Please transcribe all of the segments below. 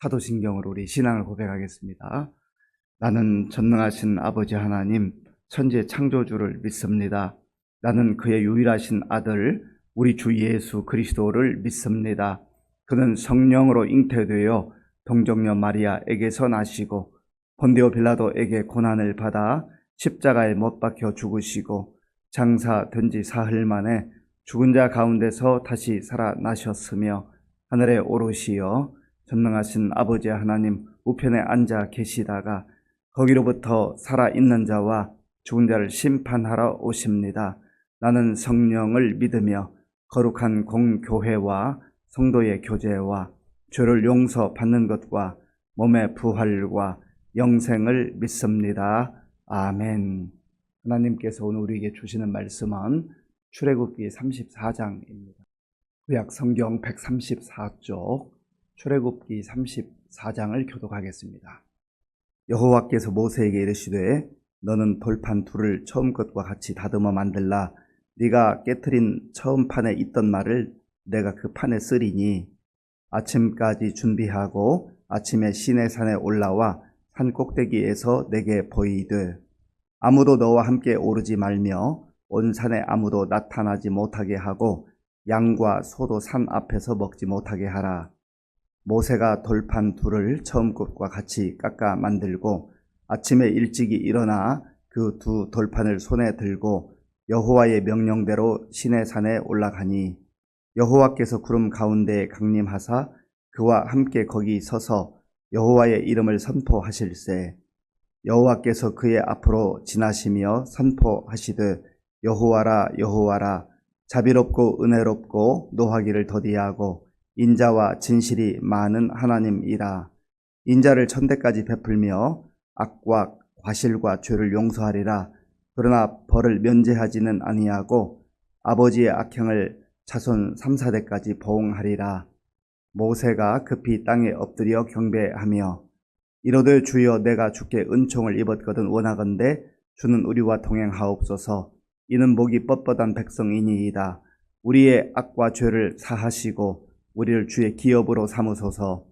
사도신경으로 우리 신앙을 고백하겠습니다. 나는 전능하신 아버지 하나님, 천지의 창조주를 믿습니다. 나는 그의 유일하신 아들, 우리 주 예수 그리스도를 믿습니다. 그는 성령으로 잉태되어 동정녀 마리아에게서 나시고 본디오 빌라도에게 고난을 받아 십자가에 못 박혀 죽으시고 장사된 지 사흘 만에 죽은 자 가운데서 다시 살아나셨으며 하늘에 오르시어 전능하신 아버지 하나님 우편에 앉아 계시다가 거기로부터 살아있는 자와 죽은 자를 심판하러 오십니다. 나는 성령을 믿으며 거룩한 공교회와 성도의 교제와 죄를 용서받는 것과 몸의 부활과 영생을 믿습니다. 아멘. 하나님께서 오늘 우리에게 주시는 말씀은 출애굽기 34장입니다. 구약 성경 134쪽 출애굽기 34장을 교독하겠습니다. 여호와께서 모세에게 이르시되 너는 돌판 둘을 처음 것과 같이 다듬어 만들라. 네가 깨트린 처음 판에 있던 말을 내가 그 판에 쓰리니 아침까지 준비하고 아침에 시내산에 올라와 산 꼭대기에서 내게 보이되 아무도 너와 함께 오르지 말며 온 산에 아무도 나타나지 못하게 하고 양과 소도 산 앞에서 먹지 못하게 하라. 모세가 돌판 둘을 처음 것과 같이 깎아 만들고 아침에 일찍이 일어나 그 두 돌판을 손에 들고 여호와의 명령대로 시내산에 올라가니 여호와께서 구름 가운데 강림하사 그와 함께 거기 서서 여호와의 이름을 선포하실세. 여호와께서 그의 앞으로 지나시며 선포하시되 여호와라 여호와라 자비롭고 은혜롭고 노하기를 더디하고 인자와 진실이 많은 하나님이라. 인자를 천대까지 베풀며 악과 과실과 죄를 용서하리라. 그러나 벌을 면제하지는 아니하고 아버지의 악행을 자손 3, 4대까지 보응하리라. 모세가 급히 땅에 엎드려 경배하며 이르되 주여 내가 주께 은총을 입었거든 원하건대 주는 우리와 동행하옵소서. 이는 목이 뻣뻣한 백성이니이다. 우리의 악과 죄를 사하시고 우리를 주의 기업으로 삼으소서.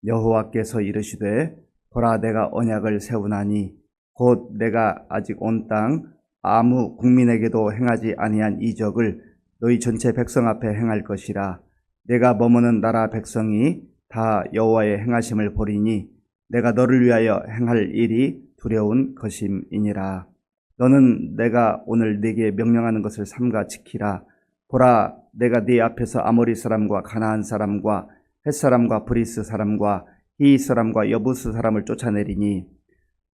여호와께서 이르시되 보라 내가 언약을 세우나니 곧 내가 아직 온 땅 아무 국민에게도 행하지 아니한 이적을 너희 전체 백성 앞에 행할 것이라. 내가 머무는 나라 백성이 다 여호와의 행하심을 보리니 내가 너를 위하여 행할 일이 두려운 것임이니라. 너는 내가 오늘 네게 명령하는 것을 삼가 지키라. 보라 내가 네 앞에서 아모리 사람과 가나안 사람과 헷 사람과 브리스 사람과 히윗 사람과 여부스 사람을 쫓아내리니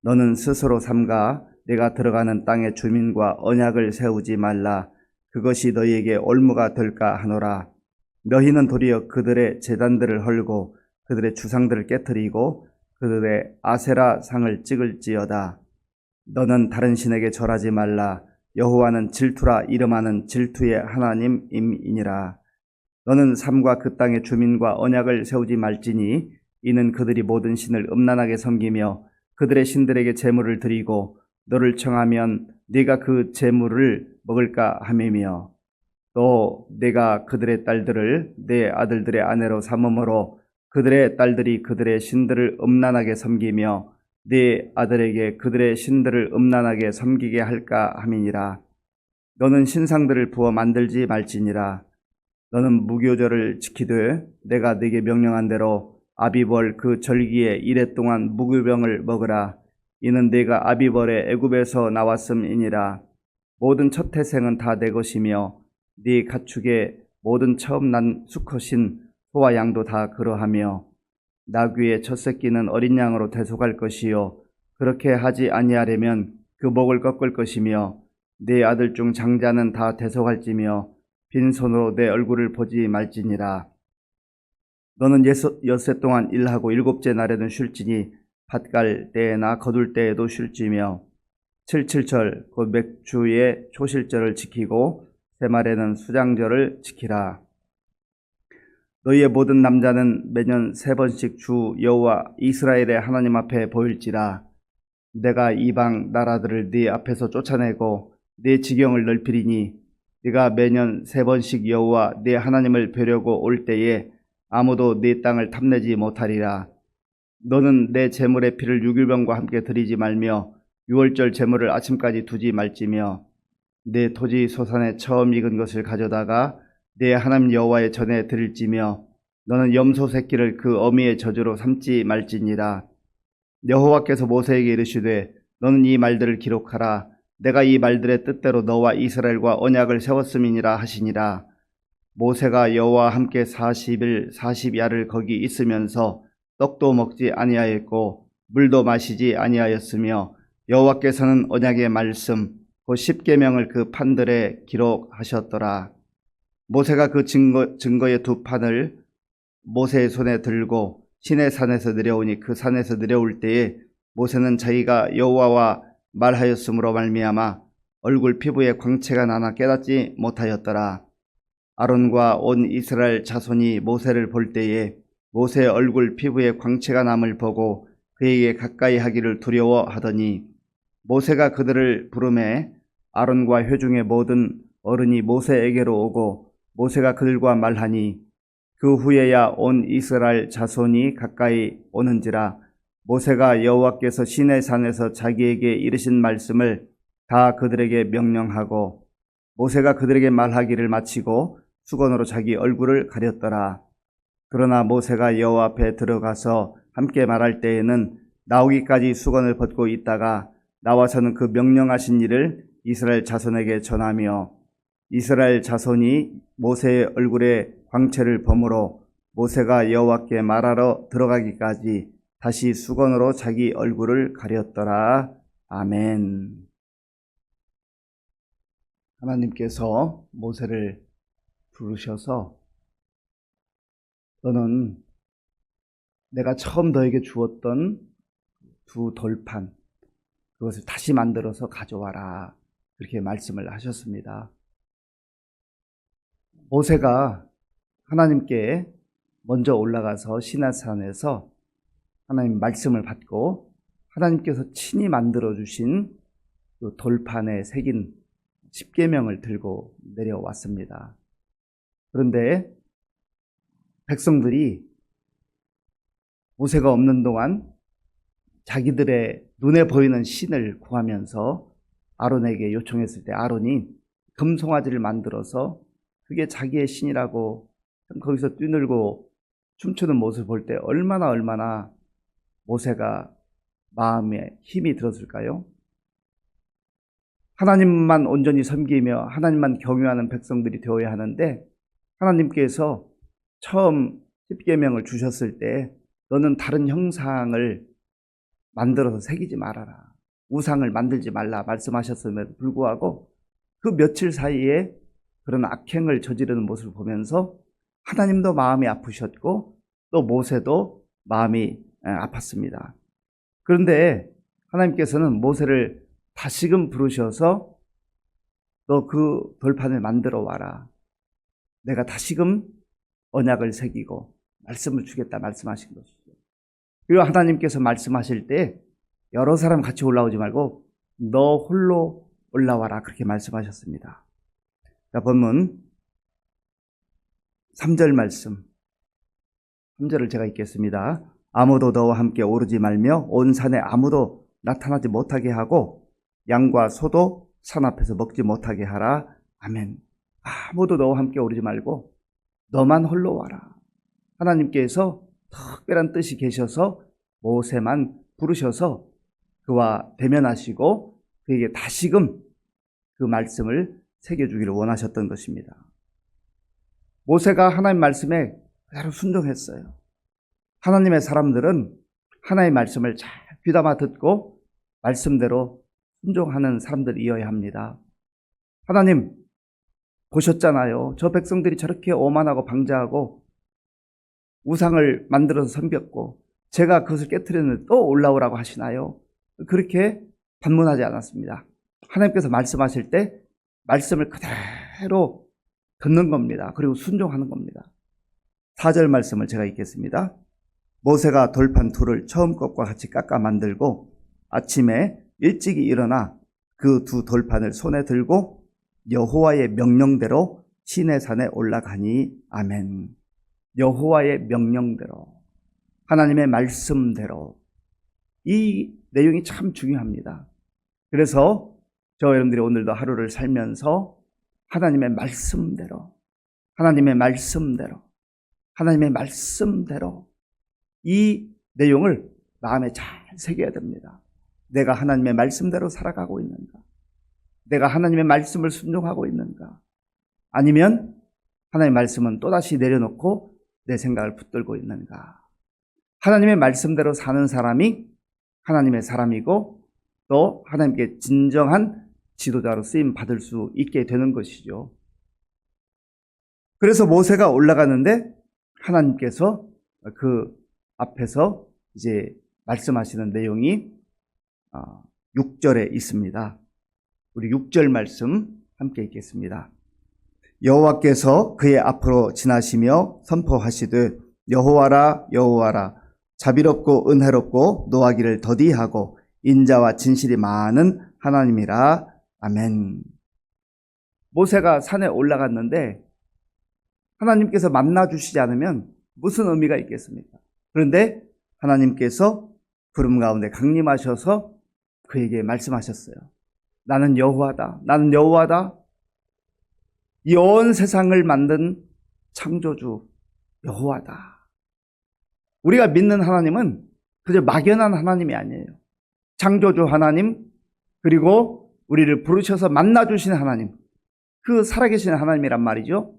너는 스스로 삼가 내가 들어가는 땅의 주민과 언약을 세우지 말라. 그것이 너희에게 올무가 될까 하노라. 너희는 도리어 그들의 제단들을 헐고 그들의 주상들을 깨뜨리고 그들의 아세라 상을 찍을지어다. 너는 다른 신에게 절하지 말라. 여호와는 질투라 이름하는 질투의 하나님임이니라. 너는 삼가 그 땅의 주민과 언약을 세우지 말지니 이는 그들이 모든 신을 음란하게 섬기며 그들의 신들에게 제물을 드리고 너를 청하면 네가 그 제물을 먹을까 함이며 또 네가 그들의 딸들을 내 아들들의 아내로 삼음으로 그들의 딸들이 그들의 신들을 음란하게 섬기며 네 아들에게 그들의 신들을 음란하게 섬기게 할까 함이니라. 너는 신상들을 부어 만들지 말지니라. 너는 무교절을 지키되 내가 네게 명령한 대로 아비벌 그 절기에 이레 동안 무교병을 먹으라. 이는 네가 아비벌에 애굽에서 나왔음이니라. 모든 첫 태생은 다 내 것이며 네 가축의 모든 처음 난 수컷인 소와 양도 다 그러하며 나귀의 첫 새끼는 어린 양으로 대속할 것이요 그렇게 하지 아니하려면 그 목을 꺾을 것이며 네 아들 중 장자는 다 대속할지며 빈손으로 내 얼굴을 보지 말지니라. 너는 엿새 동안 일하고 일곱째 날에는 쉴지니 밭갈 때에나 거둘 때에도 쉴지며 칠칠절 곧 맥주의 초실절을 지키고 새말에는 수장절을 지키라. 너희의 모든 남자는 매년 3번씩 주 여호와 이스라엘의 하나님 앞에 보일지라. 내가 이방 나라들을 네 앞에서 쫓아내고 네 지경을 넓히리니 네가 매년 3번씩 여호와 네 하나님을 뵈려고 올 때에 아무도 네 땅을 탐내지 못하리라. 너는 내 제물의 피를 6일병과 함께 드리지 말며 유월절 제물을 아침까지 두지 말지며 내 토지 소산에 처음 익은 것을 가져다가 내 하나님 여호와의 전에 드릴지며 너는 염소 새끼를 그 어미의 저주로 삼지 말지니라. 여호와께서 모세에게 이르시되 너는 이 말들을 기록하라. 내가 이 말들의 뜻대로 너와 이스라엘과 언약을 세웠음이니라 하시니라. 모세가 여호와와 함께 40일 40야를 거기 있으면서 떡도 먹지 아니하였고 물도 마시지 아니하였으며 여호와께서는 언약의 말씀 곧 십계명을 그 판들에 기록하셨더라. 모세가 그 증거의 두 판을 모세의 손에 들고 시내 산에서 내려오니 그 산에서 내려올 때에 모세는 자기가 여호와와 말하였으므로 말미암아 얼굴 피부에 광채가 나나 깨닫지 못하였더라. 아론과 온 이스라엘 자손이 모세를 볼 때에 모세의 얼굴 피부에 광채가 남을 보고 그에게 가까이 하기를 두려워하더니 모세가 그들을 부르매 아론과 회중의 모든 어른이 모세에게로 오고 모세가 그들과 말하니 그 후에야 온 이스라엘 자손이 가까이 오는지라. 모세가 여호와께서 시내산에서 자기에게 이르신 말씀을 다 그들에게 명령하고 모세가 그들에게 말하기를 마치고 수건으로 자기 얼굴을 가렸더라. 그러나 모세가 여호와 앞에 들어가서 함께 말할 때에는 나오기까지 수건을 벗고 있다가 나와서는 그 명령하신 일을 이스라엘 자손에게 전하며 이스라엘 자손이 모세의 얼굴에 광채를 범으로 모세가 여호와께 말하러 들어가기까지 다시 수건으로 자기 얼굴을 가렸더라. 아멘. 하나님께서 모세를 부르셔서 너는 내가 처음 너에게 주었던 두 돌판 그것을 다시 만들어서 가져와라. 그렇게 말씀을 하셨습니다. 모세가 하나님께 먼저 올라가서 시내산에서 하나님 말씀을 받고 하나님께서 친히 만들어 주신 그 돌판에 새긴 십계명을 들고 내려왔습니다. 그런데 백성들이 모세가 없는 동안 자기들의 눈에 보이는 신을 구하면서 아론에게 요청했을 때 아론이 금송아지를 만들어서 그게 자기의 신이라고 거기서 뛰놀고 춤추는 모습을 볼 때 얼마나 모세가 마음에 힘이 들었을까요? 하나님만 온전히 섬기며 하나님만 경외하는 백성들이 되어야 하는데 하나님께서 처음 십계명을 주셨을 때 너는 다른 형상을 만들어서 새기지 말아라. 우상을 만들지 말라 말씀하셨음에도 불구하고 그 며칠 사이에 그런 악행을 저지르는 모습을 보면서 하나님도 마음이 아프셨고 또 모세도 마음이 아팠습니다. 그런데 하나님께서는 모세를 다시금 부르셔서 너 그 돌판을 만들어 와라. 내가 다시금 언약을 새기고 말씀을 주겠다 말씀하신 것이죠. 그리고 하나님께서 말씀하실 때 여러 사람 같이 올라오지 말고 너 홀로 올라와라 그렇게 말씀하셨습니다. 자, 본문 3절 말씀 3절을 제가 읽겠습니다. 아무도 너와 함께 오르지 말며 온 산에 아무도 나타나지 못하게 하고 양과 소도 산 앞에서 먹지 못하게 하라. 아멘. 아무도 너와 함께 오르지 말고 너만 홀로 와라. 하나님께서 특별한 뜻이 계셔서 모세만 부르셔서 그와 대면하시고 그에게 다시금 그 말씀을 새겨주기를 원하셨던 것입니다. 모세가 하나님 말씀에 그대로 순종했어요. 하나님의 사람들은 하나님의 말씀을 잘 귀담아 듣고 말씀대로 순종하는 사람들이어야 합니다. 하나님 보셨잖아요. 저 백성들이 저렇게 오만하고 방자하고 우상을 만들어서 섬겼고 제가 그것을 깨트렸는데 또 올라오라고 하시나요? 그렇게 반문하지 않았습니다. 하나님께서 말씀하실 때 말씀을 그대로 듣는 겁니다. 그리고 순종하는 겁니다. 4절 말씀을 제가 읽겠습니다. 모세가 돌판 둘을 처음 것과 같이 깎아 만들고 아침에 일찍이 일어나 그 두 돌판을 손에 들고 여호와의 명령대로 시내산에 올라가니. 아멘. 여호와의 명령대로 하나님의 말씀대로. 이 내용이 참 중요합니다. 그래서 저와 여러분들이 오늘도 하루를 살면서 하나님의 말씀대로, 하나님의 말씀대로, 하나님의 말씀대로 이 내용을 마음에 잘 새겨야 됩니다. 내가 하나님의 말씀대로 살아가고 있는가? 내가 하나님의 말씀을 순종하고 있는가? 아니면 하나님의 말씀은 또다시 내려놓고 내 생각을 붙들고 있는가? 하나님의 말씀대로 사는 사람이 하나님의 사람이고 또 하나님께 진정한 지도자로 쓰임 받을 수 있게 되는 것이죠. 그래서 모세가 올라가는데 하나님께서 그 앞에서 이제 말씀하시는 내용이 6절에 있습니다. 우리 6절 말씀 함께 읽겠습니다. 여호와께서 그의 앞으로 지나시며 선포하시되 여호와라 여호와라 자비롭고 은혜롭고 노하기를 더디하고 인자와 진실이 많은 하나님이라. 아멘. 모세가 산에 올라갔는데 하나님께서 만나주시지 않으면 무슨 의미가 있겠습니까? 그런데 하나님께서 구름 가운데 강림하셔서 그에게 말씀하셨어요. 나는 여호와다. 나는 여호와다. 이 온 세상을 만든 창조주 여호와다. 우리가 믿는 하나님은 그저 막연한 하나님이 아니에요. 창조주 하나님, 그리고 우리를 부르셔서 만나주신 하나님, 그 살아계신 하나님이란 말이죠.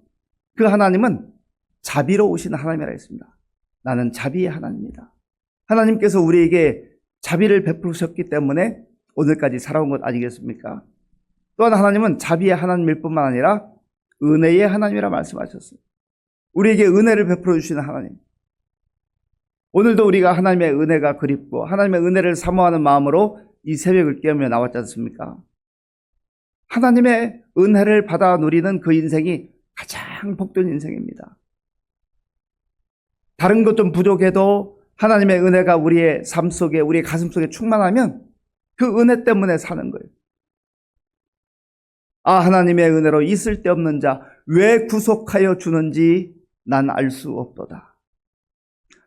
그 하나님은 자비로우신 하나님이라 했습니다. 나는 자비의 하나님이다. 하나님께서 우리에게 자비를 베푸셨기 때문에 오늘까지 살아온 것 아니겠습니까? 또한 하나님은 자비의 하나님일 뿐만 아니라 은혜의 하나님이라 말씀하셨어요. 우리에게 은혜를 베풀어 주시는 하나님. 오늘도 우리가 하나님의 은혜가 그립고 하나님의 은혜를 사모하는 마음으로 이 새벽을 깨우며 나왔지 않습니까? 하나님의 은혜를 받아 누리는 그 인생이 가장 복된 인생입니다. 다른 것 좀 부족해도 하나님의 은혜가 우리의 삶 속에, 우리의 가슴 속에 충만하면 그 은혜 때문에 사는 거예요. 하나님의 은혜로 있을 데 없는 자 왜 구속하여 주는지 난 알 수 없도다.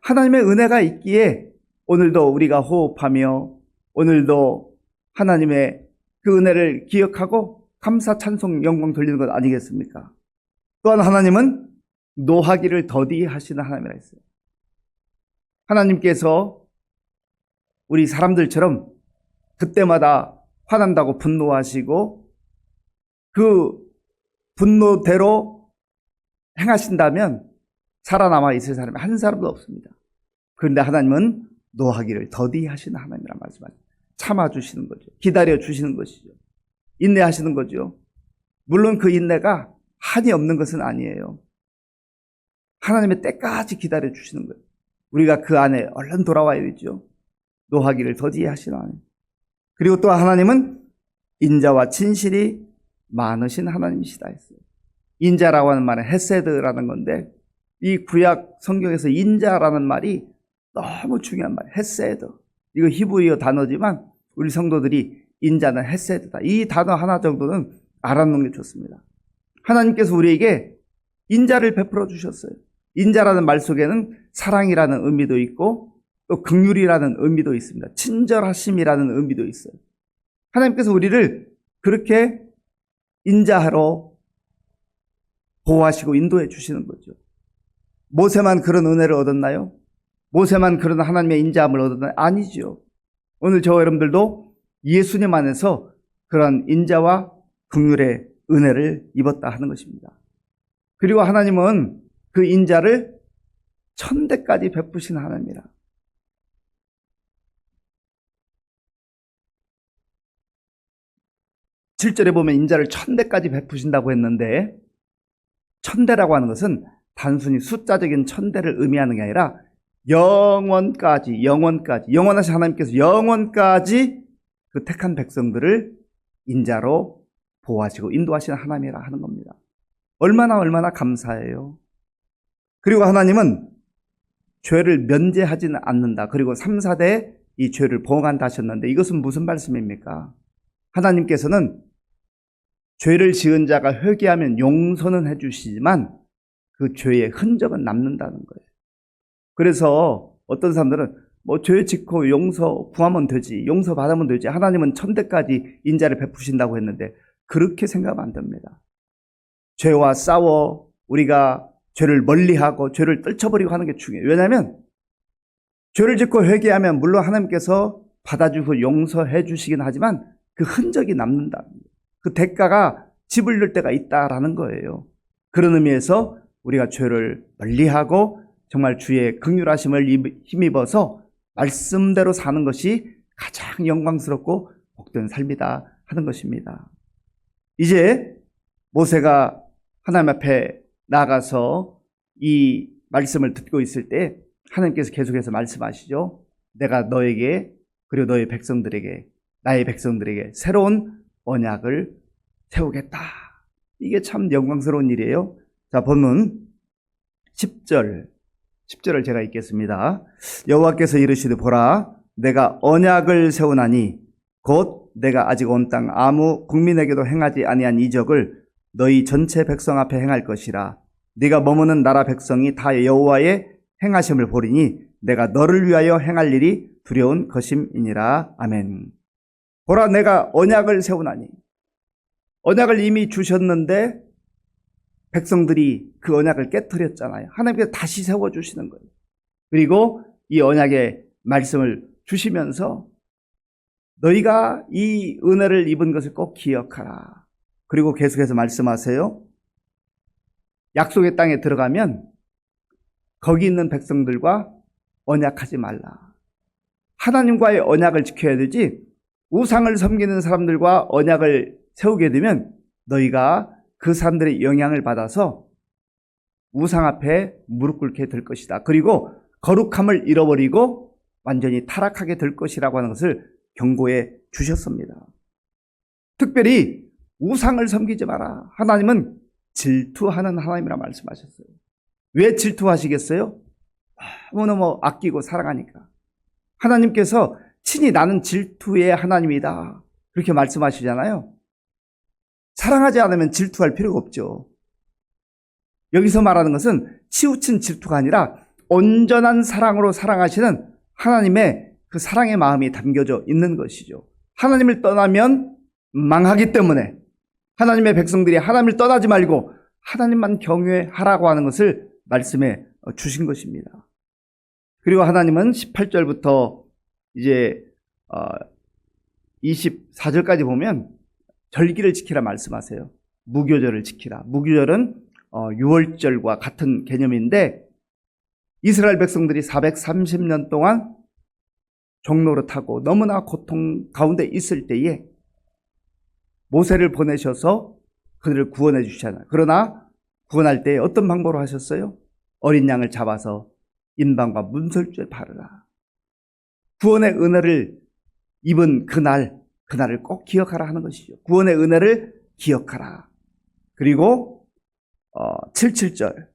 하나님의 은혜가 있기에 오늘도 우리가 호흡하며 오늘도 하나님의 그 은혜를 기억하고 감사, 찬송, 영광 돌리는 것 아니겠습니까? 또한 하나님은 노하기를 더디하시는 하나님이라 했어요. 하나님께서 우리 사람들처럼 그때마다 화난다고 분노하시고 그 분노대로 행하신다면 살아남아 있을 사람이 한 사람도 없습니다. 그런데 하나님은 노하기를 더디하시는 하나님이란 말씀하시죠. 참아주시는 거죠. 기다려주시는 것이죠. 인내하시는 거죠. 물론 그 인내가 한이 없는 것은 아니에요. 하나님의 때까지 기다려주시는 거예요. 우리가 그 안에 얼른 돌아와야 되죠. 노하기를 더디하시는 하나님. 그리고 또 하나님은 인자와 진실이 많으신 하나님이시다 했어요. 인자라고 하는 말은 헤세드라는 건데 이 구약 성경에서 인자라는 말이 너무 중요한 말이에요. 헤세드. 이거 히브리어 단어지만 우리 성도들이 인자는 헤세드다. 이 단어 하나 정도는 알아놓는 게 좋습니다. 하나님께서 우리에게 인자를 베풀어 주셨어요. 인자라는 말 속에는 사랑이라는 의미도 있고 또 긍휼이라는 의미도 있습니다. 친절하심이라는 의미도 있어요. 하나님께서 우리를 그렇게 인자하러 보호하시고 인도해 주시는 거죠. 모세만 그런 은혜를 얻었나요? 모세만 그런 하나님의 인자함을 얻었나요? 아니죠. 오늘 저와 여러분들도 예수님 안에서 그런 인자와 긍휼의 은혜를 입었다 하는 것입니다. 그리고 하나님은 그 인자를 천대까지 베푸신 하나님이라. (7절에) 보면 인자를 천대까지 베푸신다고 했는데 천대라고 하는 것은 단순히 숫자적인 천대를 의미하는 게 아니라 영원까지 영원하신 하나님께서 영원까지 그 택한 백성들을 인자로 보호하시고 인도하시는 하나님이라 하는 겁니다. 얼마나 감사해요. 그리고 하나님은 죄를 면제하지는 않는다. 그리고 3, 4대 이 죄를 보응한다 하셨는데 이것은 무슨 말씀입니까? 하나님께서는 죄를 지은 자가 회개하면 용서는 해주시지만 그 죄의 흔적은 남는다는 거예요. 그래서 어떤 사람들은 뭐 죄 짓고 용서 구하면 되지, 용서 받으면 되지, 하나님은 천대까지 인자를 베푸신다고 했는데 그렇게 생각하면 안 됩니다. 죄와 싸워 우리가 죄를 멀리하고 죄를 떨쳐버리고 하는 게 중요해요. 왜냐하면 죄를 짓고 회개하면 물론 하나님께서 받아주고 용서해 주시긴 하지만 그 흔적이 남는다. 그 대가가 지불될 때가 있다라는 거예요. 그런 의미에서 우리가 죄를 멀리하고 정말 주의 긍휼하심을 힘입어서 말씀대로 사는 것이 가장 영광스럽고 복된 삶이다 하는 것입니다. 이제 모세가 하나님 앞에 나가서 이 말씀을 듣고 있을 때 하나님께서 계속해서 말씀하시죠. 내가 너에게 그리고 너의 백성들에게 나의 백성들에게 새로운 언약을 세우겠다. 이게 참 영광스러운 일이에요. 자, 본문 10절을 제가 읽겠습니다. 여호와께서 이르시되 보라 내가 언약을 세우나니 곧 내가 아직 온 땅 아무 국민에게도 행하지 아니한 이적을 너희 전체 백성 앞에 행할 것이라. 네가 머무는 나라 백성이 다 여호와의 행하심을 보리니 내가 너를 위하여 행할 일이 두려운 것임이니라. 아멘. 보라 내가 언약을 세우나니. 언약을 이미 주셨는데 백성들이 그 언약을 깨트렸잖아요. 하나님께서 다시 세워주시는 거예요. 그리고 이 언약의 말씀을 주시면서 너희가 이 은혜를 입은 것을 꼭 기억하라. 그리고 계속해서 말씀하세요. 약속의 땅에 들어가면 거기 있는 백성들과 언약하지 말라. 하나님과의 언약을 지켜야 되지 우상을 섬기는 사람들과 언약을 세우게 되면 너희가 그 사람들의 영향을 받아서 우상 앞에 무릎 꿇게 될 것이다. 그리고 거룩함을 잃어버리고 완전히 타락하게 될 것이라고 하는 것을 경고해 주셨습니다. 특별히 우상을 섬기지 마라. 하나님은 질투하는 하나님이라 말씀하셨어요. 왜 질투하시겠어요? 너무너무 아끼고 사랑하니까. 하나님께서 친히 나는 질투의 하나님이다. 그렇게 말씀하시잖아요. 사랑하지 않으면 질투할 필요가 없죠. 여기서 말하는 것은 치우친 질투가 아니라 온전한 사랑으로 사랑하시는 하나님의 그 사랑의 마음이 담겨져 있는 것이죠. 하나님을 떠나면 망하기 때문에 하나님의 백성들이 하나님을 떠나지 말고 하나님만 경외하라고 하는 것을 말씀해 주신 것입니다. 그리고 하나님은 18절부터 이제 24절까지 보면 절기를 지키라 말씀하세요. 무교절을 지키라. 무교절은 유월절과 같은 개념인데 이스라엘 백성들이 430년 동안 종노릇하고 너무나 고통 가운데 있을 때에 모세를 보내셔서 그들을 구원해 주시잖아요. 그러나 구원할 때 어떤 방법으로 하셨어요? 어린 양을 잡아서 인방과 문설주에 바르라. 구원의 은혜를 입은 그날을 꼭 기억하라 하는 것이죠. 구원의 은혜를 기억하라. 그리고 77절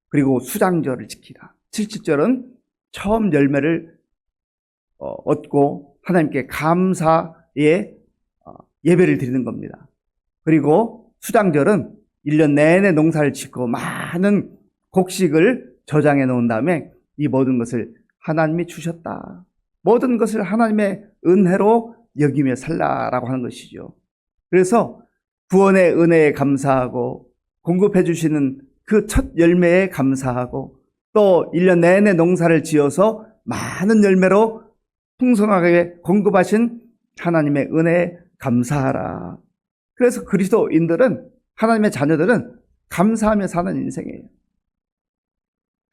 그리고 수장절을 지키라. 77절은 처음 열매를 얻고 하나님께 감사의 예배를 드리는 겁니다. 그리고 수장절은 1년 내내 농사를 짓고 많은 곡식을 저장해 놓은 다음에 이 모든 것을 하나님이 주셨다. 모든 것을 하나님의 은혜로 여기며 살라라고 하는 것이죠. 그래서 구원의 은혜에 감사하고 공급해 주시는 그 첫 열매에 감사하고 또 1년 내내 농사를 지어서 많은 열매로 풍성하게 공급하신 하나님의 은혜에 감사하라. 그래서 그리스도인들은 하나님의 자녀들은 감사하며 사는 인생이에요.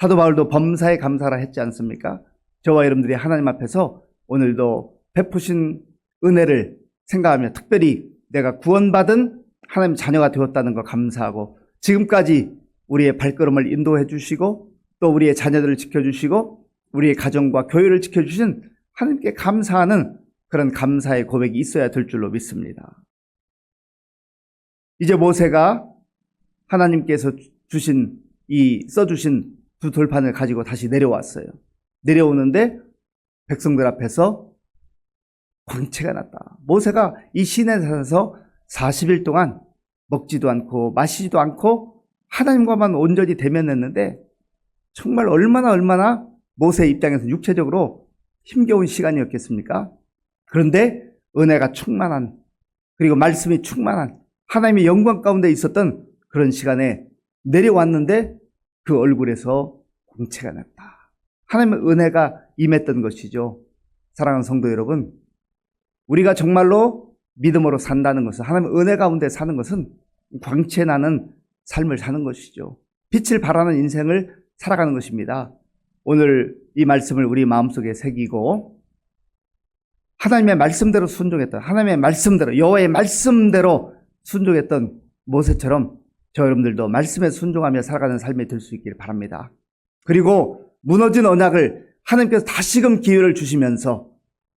사도 바울도 범사에 감사하라 했지 않습니까? 저와 여러분들이 하나님 앞에서 오늘도 베푸신 은혜를 생각하며 특별히 내가 구원받은 하나님 자녀가 되었다는 거 감사하고 지금까지 우리의 발걸음을 인도해 주시고 또 우리의 자녀들을 지켜주시고 우리의 가정과 교회를 지켜주신 하나님께 감사하는 그런 감사의 고백이 있어야 될 줄로 믿습니다. 이제 모세가 하나님께서 써주신 두 돌판을 가지고 다시 내려왔어요. 내려오는데 백성들 앞에서 광채가 났다. 모세가 이 시내산에서 40일 동안 먹지도 않고 마시지도 않고 하나님과만 온전히 대면했는데 정말 얼마나 모세 입장에서 육체적으로 힘겨운 시간이었겠습니까? 그런데 은혜가 충만한, 그리고 말씀이 충만한 하나님의 영광 가운데 있었던 그런 시간에 내려왔는데 그 얼굴에서 광채가 났다. 하나님의 은혜가 임했던 것이죠. 사랑하는 성도 여러분, 우리가 정말로 믿음으로 산다는 것은, 하나님의 은혜 가운데 사는 것은 광채 나는 삶을 사는 것이죠. 빛을 발하는 인생을 살아가는 것입니다. 오늘 이 말씀을 우리 마음속에 새기고 하나님의 말씀대로 순종했던, 하나님의 말씀대로, 여호와의 말씀대로 순종했던 모세처럼 저 여러분들도 말씀에 순종하며 살아가는 삶이 될 수 있기를 바랍니다. 그리고 무너진 언약을 하나님께서 다시금 기회를 주시면서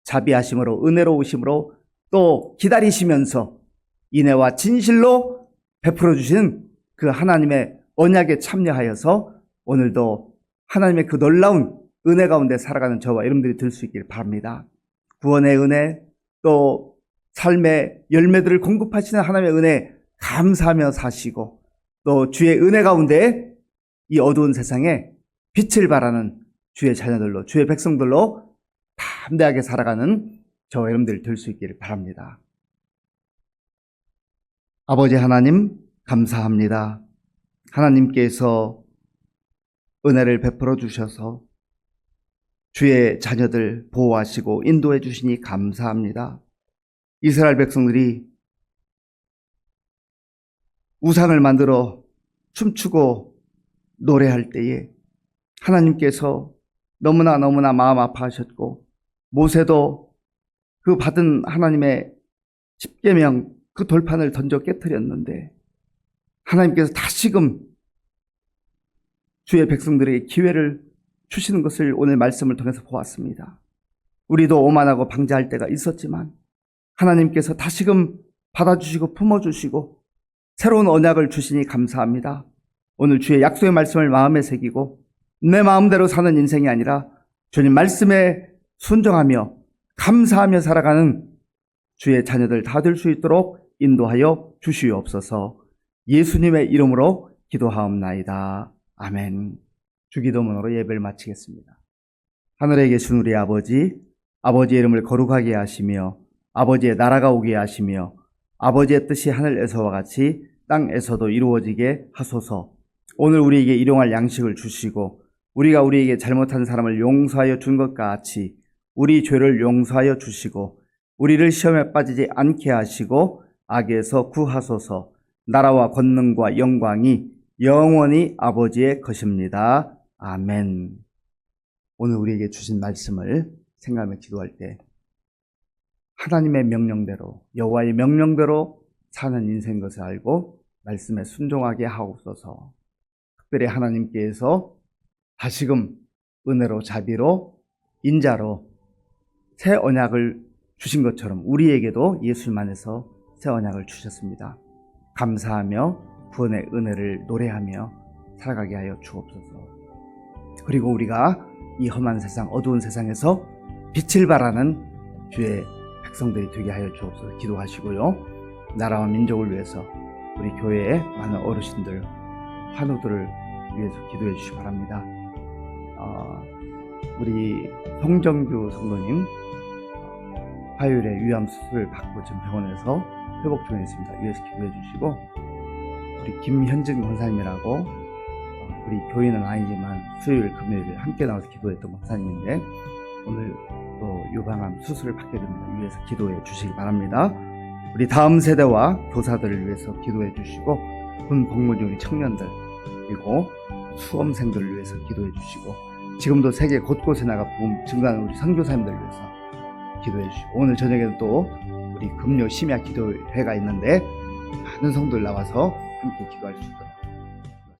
자비하심으로, 은혜로우심으로 또 기다리시면서 인애와 진실로 베풀어 주신 그 하나님의 언약에 참여하여서 오늘도 하나님의 그 놀라운 은혜 가운데 살아가는 저와 여러분들이 될 수 있기를 바랍니다. 구원의 은혜, 또 삶의 열매들을 공급하시는 하나님의 은혜 감사하며 사시고, 또 주의 은혜 가운데 이 어두운 세상에 빛을 발하는 주의 자녀들로, 주의 백성들로 담대하게 살아가는 저와 여러분들이 될 수 있기를 바랍니다. 아버지 하나님, 감사합니다. 하나님께서 은혜를 베풀어 주셔서 주의 자녀들 보호하시고 인도해 주시니 감사합니다. 이스라엘 백성들이 우상을 만들어 춤추고 노래할 때에 하나님께서 너무나 마음 아파하셨고, 모세도 그 받은 하나님의 십계명 그 돌판을 던져 깨뜨렸는데 하나님께서 다시금 주의 백성들에게 기회를 주시는 것을 오늘 말씀을 통해서 보았습니다. 우리도 오만하고 방자할 때가 있었지만 하나님께서 다시금 받아주시고 품어주시고 새로운 언약을 주시니 감사합니다. 오늘 주의 약속의 말씀을 마음에 새기고 내 마음대로 사는 인생이 아니라 주님 말씀에 순종하며 감사하며 살아가는 주의 자녀들 다 될 수 있도록 인도하여 주시옵소서. 예수님의 이름으로 기도하옵나이다. 아멘. 주기도문으로 예배를 마치겠습니다. 하늘에 계신 우리 아버지, 아버지의 이름을 거룩하게 하시며 아버지의 나라가 오게 하시며 아버지의 뜻이 하늘에서와 같이 땅에서도 이루어지게 하소서. 오늘 우리에게 일용할 양식을 주시고 우리가 우리에게 잘못한 사람을 용서하여 준 것 같이 우리 죄를 용서하여 주시고 우리를 시험에 빠지지 않게 하시고 악에서 구하소서. 나라와 권능과 영광이 영원히 아버지의 것입니다. 아멘. 오늘 우리에게 주신 말씀을 생각하며 기도할 때 하나님의 명령대로, 여호와의 명령대로 사는 인생인 것을 알고 말씀에 순종하게 하옵소서. 특별히 하나님께서 다시금 은혜로, 자비로, 인자로 새 언약을 주신 것처럼 우리에게도 예수님 안에서 새 언약을 주셨습니다. 감사하며 구원의 은혜를 노래하며 살아가게 하여 주옵소서. 그리고 우리가 이 험한 세상, 어두운 세상에서 빛을 발하는 주의 백성들이 되게 하여 주옵소서. 기도하시고요. 나라와 민족을 위해서 우리 교회의 많은 어르신들, 환우들을 위해서 기도해 주시기 바랍니다. 우리 송정규 성도님 화요일에 위암 수술을 받고 지금 병원에서 회복 중에 있습니다. 위에서 기도해 주시고, 우리 김현증 권사님이라고 우리 교인은 아니지만 수요일 금요일 함께 나와서 기도했던 권사님인데 오늘 또 유방암 수술을 받게 됩니다. 위에서 기도해 주시기 바랍니다. 우리 다음 세대와 교사들을 위해서 기도해 주시고, 군 복무 중 청년들 그리고 수험생들을 위해서 기도해 주시고, 지금도 세계 곳곳에 나가 복음 증거하는 우리 선교사님들을 위해서 기도해 주시고, 오늘 저녁에는 또 우리 금요 심야 기도회가 있는데 많은 성도들 나와서 함께 기도할 수 있도록